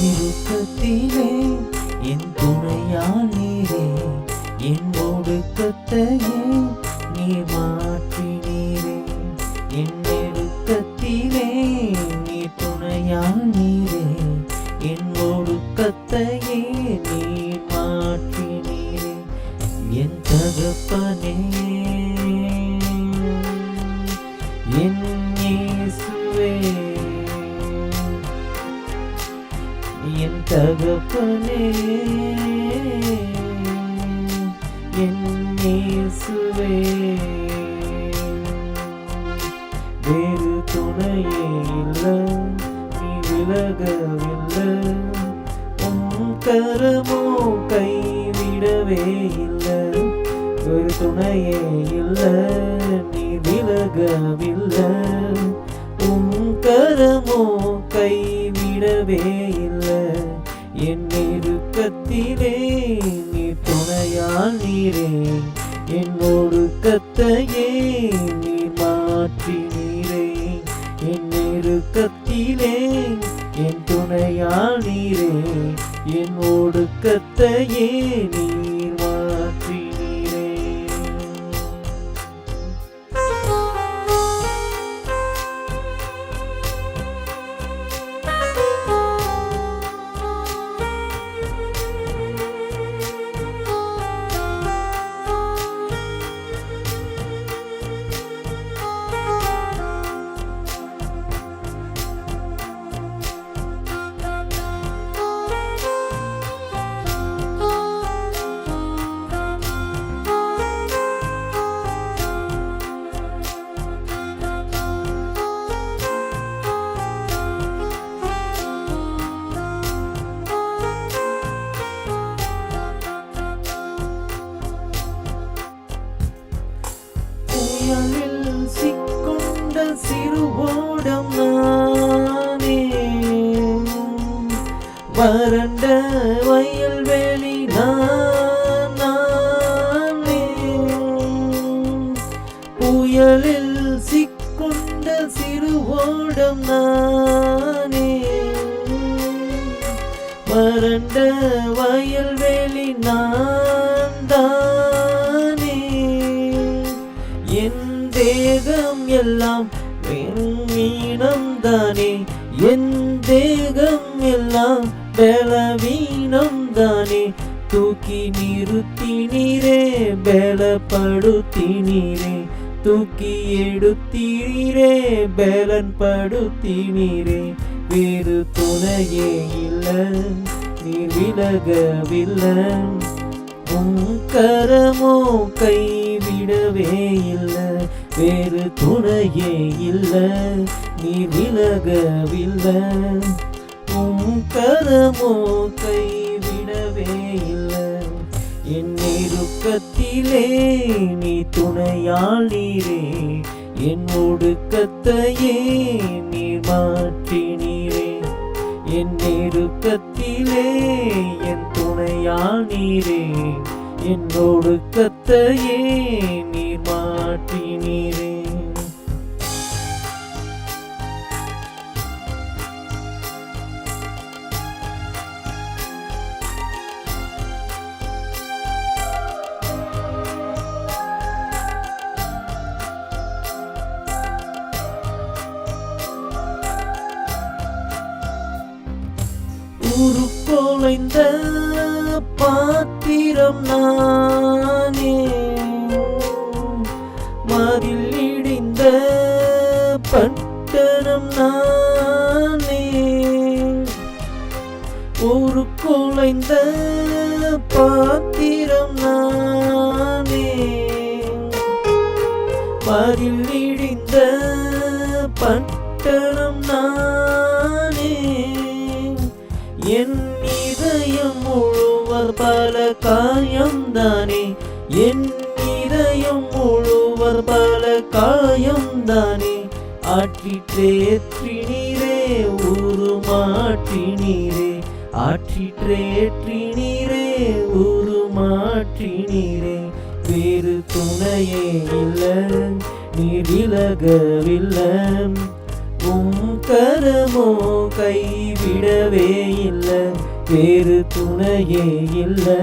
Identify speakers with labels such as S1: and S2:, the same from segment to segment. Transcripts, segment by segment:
S1: இறுக்கத்திலே என் துணையானீரே, என் ஒடுக்கத்தையே நீர் மாற்றினீரே. என் நெருக்கத்திலே நீர் துணையானீரே, என் ஒடுக்கத்தையே நீர் மாற்றினீரே. என் தகப்பனே, என் இயேசுவே, என் தகப்பனே, என் இயேசுவே. வேறு துணையே இல்லை, நீ விலகவில்லை, உன் கரமோ கைவிடவே இல்லை. வேறு துணையே இல்லை, நீ விலகவில்லை, உன் கரமோ கைவிடவே இல்லை. என் நெருக்கத்திலே நீ துணையானீரே, என் ஒடுக்கத்தையே நீ மாற்றினீரே. என் நெருக்கத்திலே என் துணையானீரே, என் ஒடுக்கத்தையே நீர் மாற்றினீரே. புயலில் சிக்கொண்ட சிறு ஓடம் நானே, வறண்ட வயல்வெளி நானே. புயலில் சிக்கொண்ட சிறு ஓடம் நானே, வறண்ட வயல்வெளி நான் தானே. என் தேகம் எல்லாம் வீணம் தானே, என் தேகம் எல்லாம் பலவீனம் தானே. தூக்கி நிறுத்தினீரே, பலப்படுத்தினீரே, தூக்கி எடுத்தீரே, பலன் படுத்தினீரே. வேறு துணையே இல்லை, நீ விலகவில்லை, உன் கரமோ கைவிடவே இல்லை. வேறு துணையே இல்லை, நீ விலகவில்லை, உன் கரமோ கைவிடவே இல்லை. என் நெருக்கத்திலே நீ துணையானீரே, என் ஒடுக்கத்தையே நீ மாற்றினீரே. என் நெருக்கத்திலே என் துணையானீரே, என் ஒடுக்கத்தையே நீ மாற்றினீரே. உருக்குலைந்த பாத்திரம் நானே, மதில் இடிந்த பட்டணம் நானே. உருக்குலைந்த பாத்திரம் நானே, மதில் இடிந்த பட்டணம் நானே. என் இதயம் முழுவர் பல காயம்தானே, என் இதயம் முழுவர் பல காயம்தானே. ஆற்றிற்றேற்றினீரே, உருமாற்றினீரே, ஆற்றிற்றேற்றினீரே, உருமாற்றினீரே. வேறு துணையே இல்லை, நீர் விலகவில்லை, உம் கரமோ கைவிடவே இல்லை, வேறு துணையே இல்லை,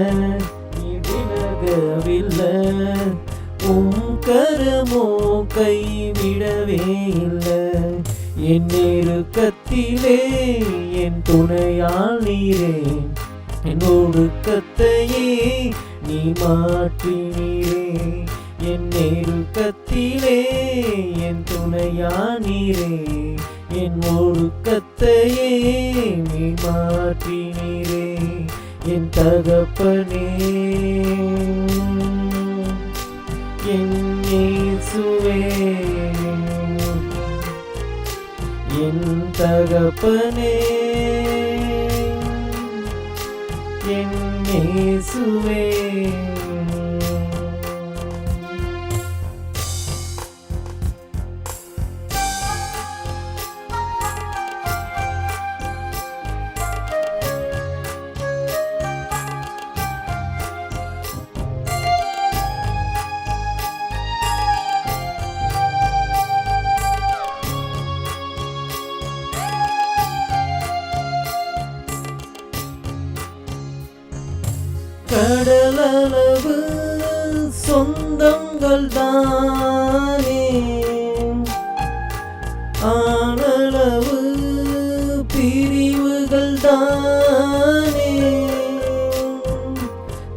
S1: நீ விலகவில்லை. உம் கரமோ கைவிடவே இல்லை, என் நெருக்கத்திலே என் துணையால் நீரே, என் ஒடுக்கத்தையே நீ மாற்றினீரே. என் நெருக்கத்திலே என் துணையால் நீரே, என் ஒடுக்கத்தையே நீ மாற்றினீரே. என் தகப்பனே, என் இயேசுவே, என் தகப்பனே, என் இயேசுவே. கடலளவு சொந்தங்கள் தானே, ஆனளவு பிரிவுகள் தானே.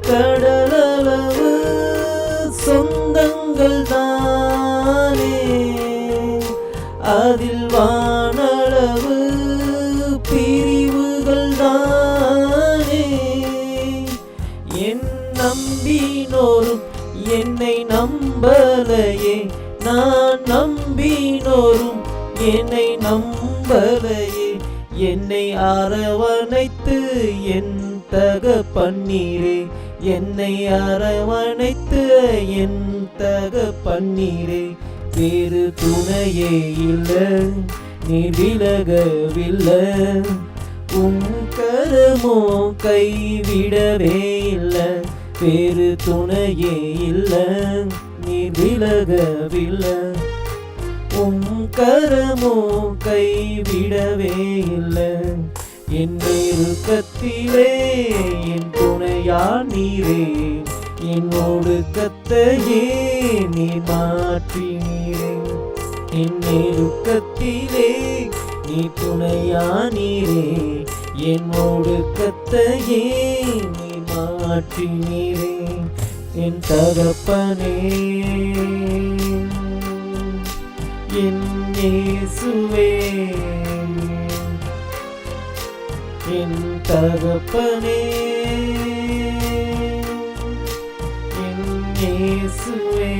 S1: கடலளவு சொந்தங்கள் தானே, அதில் வானளவு பிரிவுகள் தானே. என் நம்பினோரும் என்னை நம்பலையே, நான் நம்பினோரும் என்னை நம்பலையே. என்னை அரவணைத்து என் தகப்பனீரே, என்னை அரவணைத்து என் தகப்பனீரே. வேறு துணையே இல்லை, நீ விலகவில்லை. உம் கரமோ கைவிடவே இல்லை, வேறு துணையே இல்லை, நீ விலகவில்லை. உம் கரமோ கைவிடவே இல்லை, என் நெருக்கத்திலே என் துணையால் நீரே, என் ஒடுக்கத்தையே நீ மாற்றினீரே. என் நெருக்கத்திலே நீ துணையானீரே, என் ஒடுக்கத்தையே நீ மாற்றினீரே. என் தகப்பனே, என் இயேசுவே, என் தகப்பனே, என் இயேசுவே.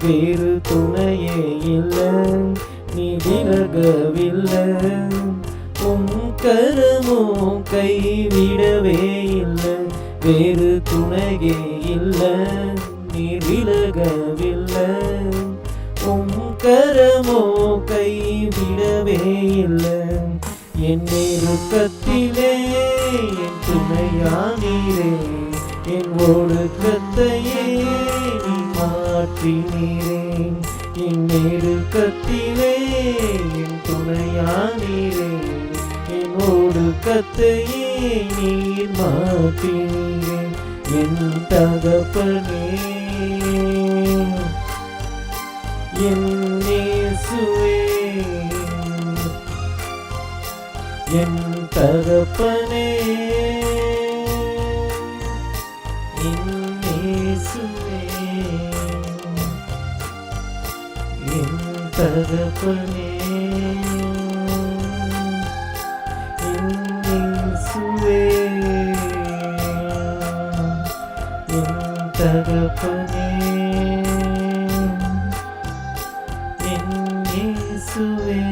S1: வேறு துணையே இல்லை, நீ விலகவில்லை. உம் கரமோ கைவிடவே இல்லை, வேறு துணையே இல்லை, நீ விலகவில்லை. உம் கரமோ கைவிடவே இல்லை, என் நெருக்கத்திலே என் துணையானீரே, என் ஒடுக்கத்தையே நீ மாற்றினீரே. என் நெருக்கத்திலே என் துணையானீரே, என் ஒடுக்கத்தையே நீர் மாற்றினீரே. என் தகப்பனே, என் இயேசுவே, என் தகப்பனே, என் இயேசுவே, என் தகப்பனே, என் இயேசுவே, என் தகப்பனே, என் இயேசுவே.